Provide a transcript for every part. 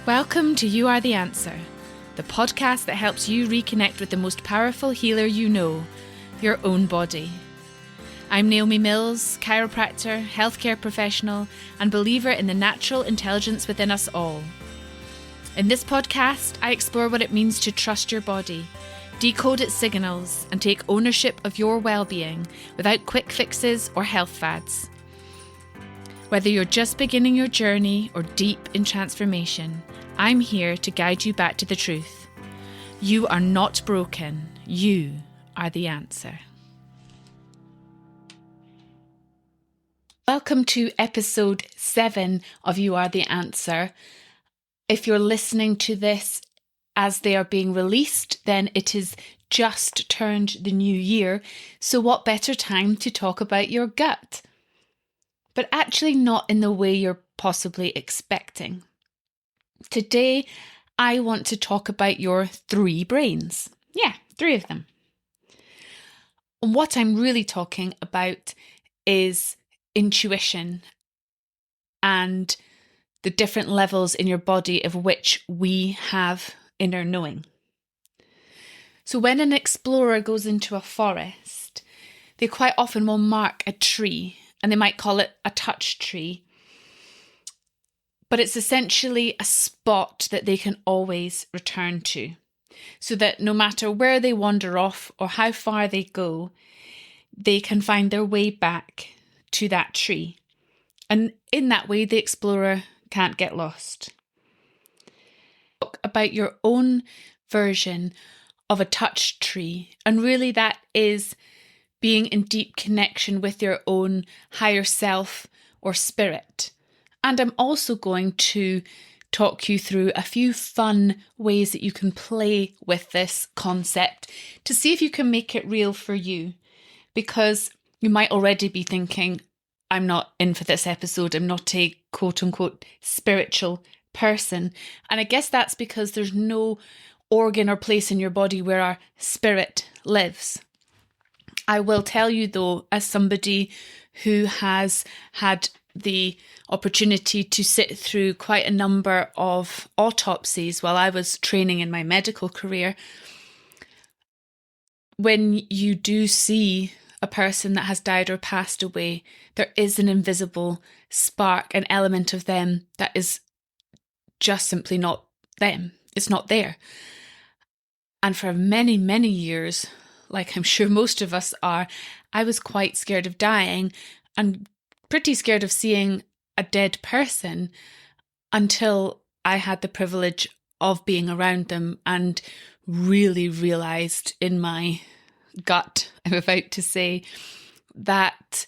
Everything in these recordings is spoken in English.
Welcome to You Are the Answer, the podcast that helps you reconnect with the most powerful healer you know, your own body. I'm Naomi Mills, chiropractor, healthcare professional, and believer in the natural intelligence within us all. In this podcast, I explore what it means to trust your body, decode its signals, and take ownership of your well-being without quick fixes or health fads. Whether you're just beginning your journey or deep in transformation, I'm here to guide you back to the truth. You are not broken. You are the answer. Welcome to episode 7 of You Are the Answer. If you're listening to this as they are being released, then it is just turned the new year. So what better time to talk about your gut? But actually not in the way you're possibly expecting. Today, I want to talk about your 3 brains. Yeah, 3 of them. And what I'm really talking about is intuition and the different levels in your body of which we have inner knowing. So when an explorer goes into a forest, they quite often will mark a tree, and they might call it a touch tree. But it's essentially a spot that they can always return to, so that no matter where they wander off or how far they go, they can find their way back to that tree. And in that way, the explorer can't get lost. Talk about your own version of a touch tree, and really that is being in deep connection with your own higher self or spirit. And I'm also going to talk you through a few fun ways that you can play with this concept to see if you can make it real for you. Because you might already be thinking, I'm not in for this episode, I'm not a quote unquote spiritual person. And I guess that's because there's no organ or place in your body where our spirit lives. I will tell you though, as somebody who has had the opportunity to sit through quite a number of autopsies while I was training in my medical career, when you do see a person that has died or passed away, there is an invisible spark, an element of them that is just simply not them. It's not there. And for many, many years, like I'm sure most of us are, I was quite scared of dying and pretty scared of seeing a dead person until I had the privilege of being around them and really realised in my gut, I'm about to say, that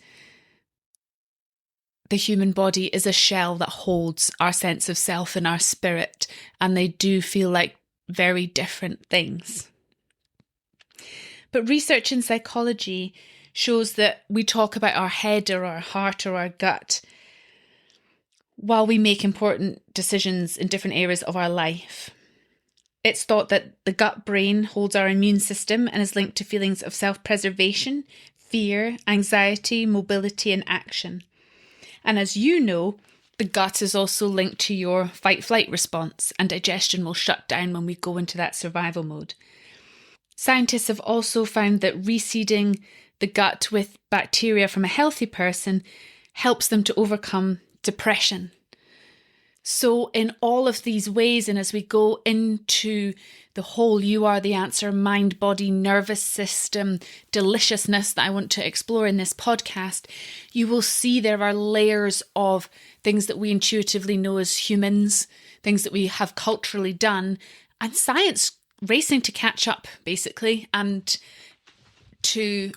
the human body is a shell that holds our sense of self and our spirit, and they do feel like very different things. But research in psychology shows that we talk about our head or our heart or our gut while we make important decisions in different areas of our life. It's thought that the gut brain holds our immune system and is linked to feelings of self-preservation, fear, anxiety, mobility, and action. And as you know, the gut is also linked to your fight-flight response, and digestion will shut down when we go into that survival mode. Scientists have also found that reseeding the gut with bacteria from a healthy person helps them to overcome depression. So in all of these ways, and as we go into the whole You Are the Answer, mind, body, nervous system, deliciousness that I want to explore in this podcast, you will see there are layers of things that we intuitively know as humans, things that we have culturally done, and science racing to catch up, basically, and to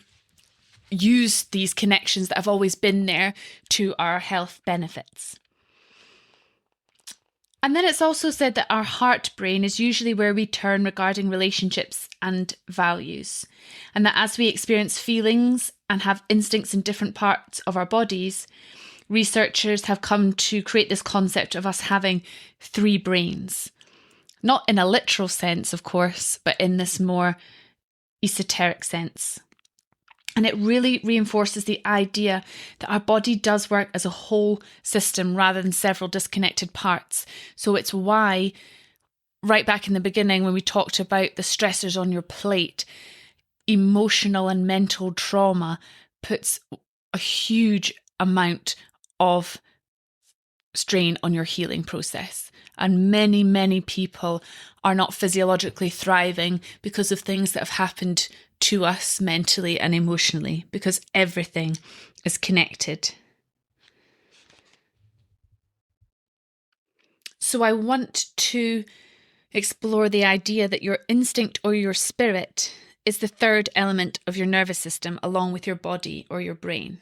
use these connections that have always been there to our health benefits. And then it's also said that our heart brain is usually where we turn regarding relationships and values. And that as we experience feelings and have instincts in different parts of our bodies, researchers have come to create this concept of us having 3 brains. Not in a literal sense, of course, but in this more esoteric sense. And it really reinforces the idea that our body does work as a whole system rather than several disconnected parts. So it's why, right back in the beginning, when we talked about the stressors on your plate, emotional and mental trauma puts a huge amount of strain on your healing process. And many, many people are not physiologically thriving because of things that have happened to us mentally and emotionally, because everything is connected. So I want to explore the idea that your instinct or your spirit is the third element of your nervous system, along with your body or your brain.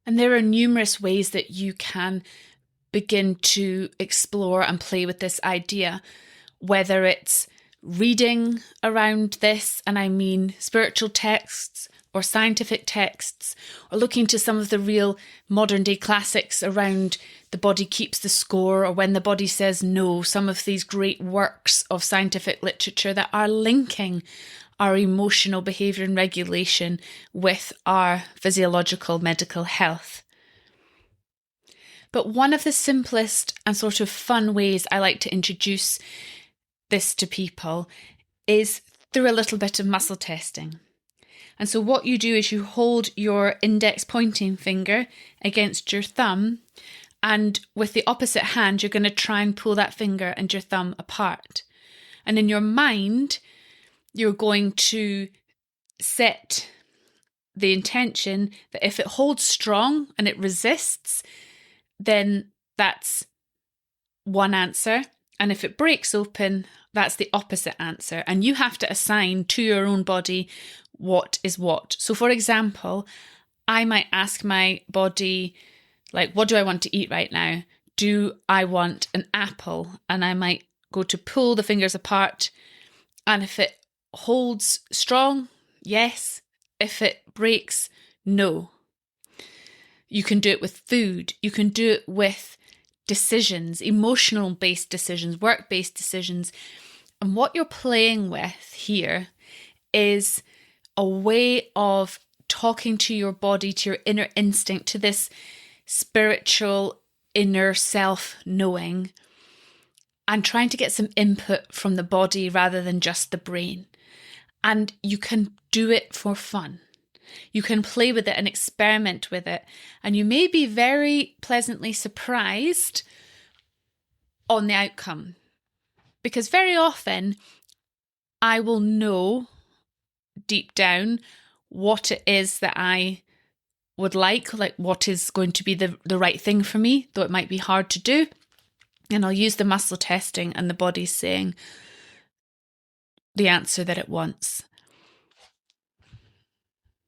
And there are numerous ways that you can begin to explore and play with this idea, whether it's reading around this, and I mean spiritual texts or scientific texts, or looking to some of the real modern day classics around the body keeps the score, or when the body says no, some of these great works of scientific literature that are linking our emotional behaviour and regulation with our physiological medical health. But one of the simplest and sort of fun ways I like to introduce this to people is through a little bit of muscle testing. And so what you do is you hold your index pointing finger against your thumb, and with the opposite hand, you're going to try and pull that finger and your thumb apart. And in your mind, you're going to set the intention that if it holds strong and it resists, then that's one answer. And if it breaks open, that's the opposite answer. And you have to assign to your own body what is what. So for example, I might ask my body, like, what do I want to eat right now? Do I want an apple? And I might go to pull the fingers apart. And if it holds strong, yes. If it breaks, no. You can do it with food. You can do it with decisions, emotional-based decisions, work-based decisions. And what you're playing with here is a way of talking to your body, to your inner instinct, to this spiritual inner self-knowing, and trying to get some input from the body rather than just the brain. And you can do it for fun. You can play with it and experiment with it. And you may be very pleasantly surprised on the outcome. Because very often I will know deep down what it is that I would like what is going to be the right thing for me, though it might be hard to do. And I'll use the muscle testing and the body saying the answer that it wants.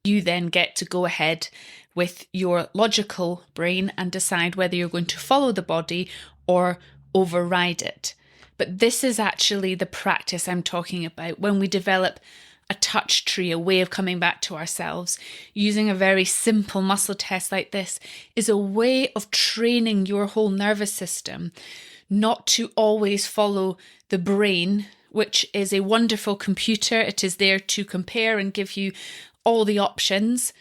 You then get to go ahead with your logical brain and decide whether you're going to follow the body or override it. But this is actually the practice I'm talking about when we develop a touch tree, a way of coming back to ourselves. Using a very simple muscle test like this is a way of training your whole nervous system not to always follow the brain, which is a wonderful computer. It is there to compare and give you all the options,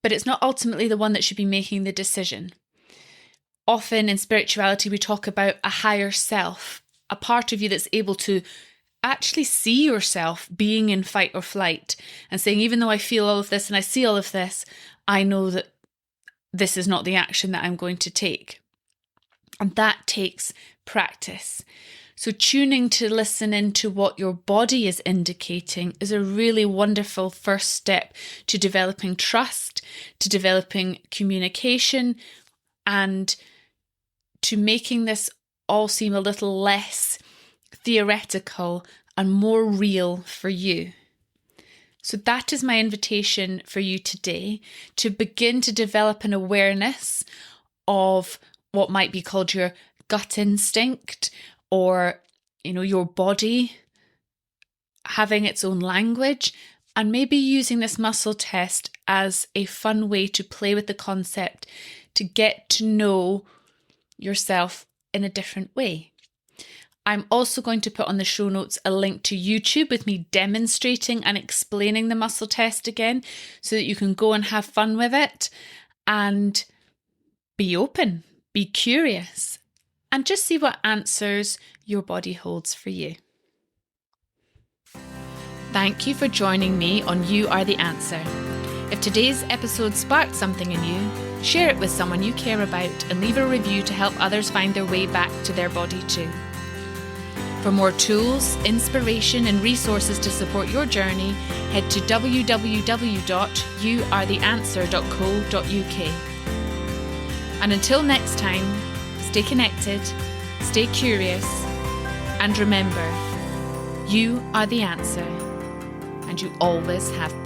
but it's not ultimately the one that should be making the decision. Often in spirituality, we talk about a higher self, a part of you that's able to actually see yourself being in fight or flight and saying, even though I feel all of this and I see all of this, I know that this is not the action that I'm going to take. And that takes practice. So tuning to listen into what your body is indicating is a really wonderful first step to developing trust, to developing communication, and to making this all seem a little less theoretical and more real for you. So that is my invitation for you today, to begin to develop an awareness of what might be called your gut instinct, or, your body having its own language, and maybe using this muscle test as a fun way to play with the concept, to get to know yourself in a different way. I'm also going to put on the show notes a link to YouTube with me demonstrating and explaining the muscle test again, so that you can go and have fun with it and be open, be curious, and just see what answers your body holds for you. Thank you for joining me on You Are the Answer. If today's episode sparked something in you, share it with someone you care about and leave a review to help others find their way back to their body too. For more tools, inspiration and resources to support your journey, head to www.youaretheanswer.co.uk. And until next time, stay connected, stay curious, and remember, you are the answer, and you always have been.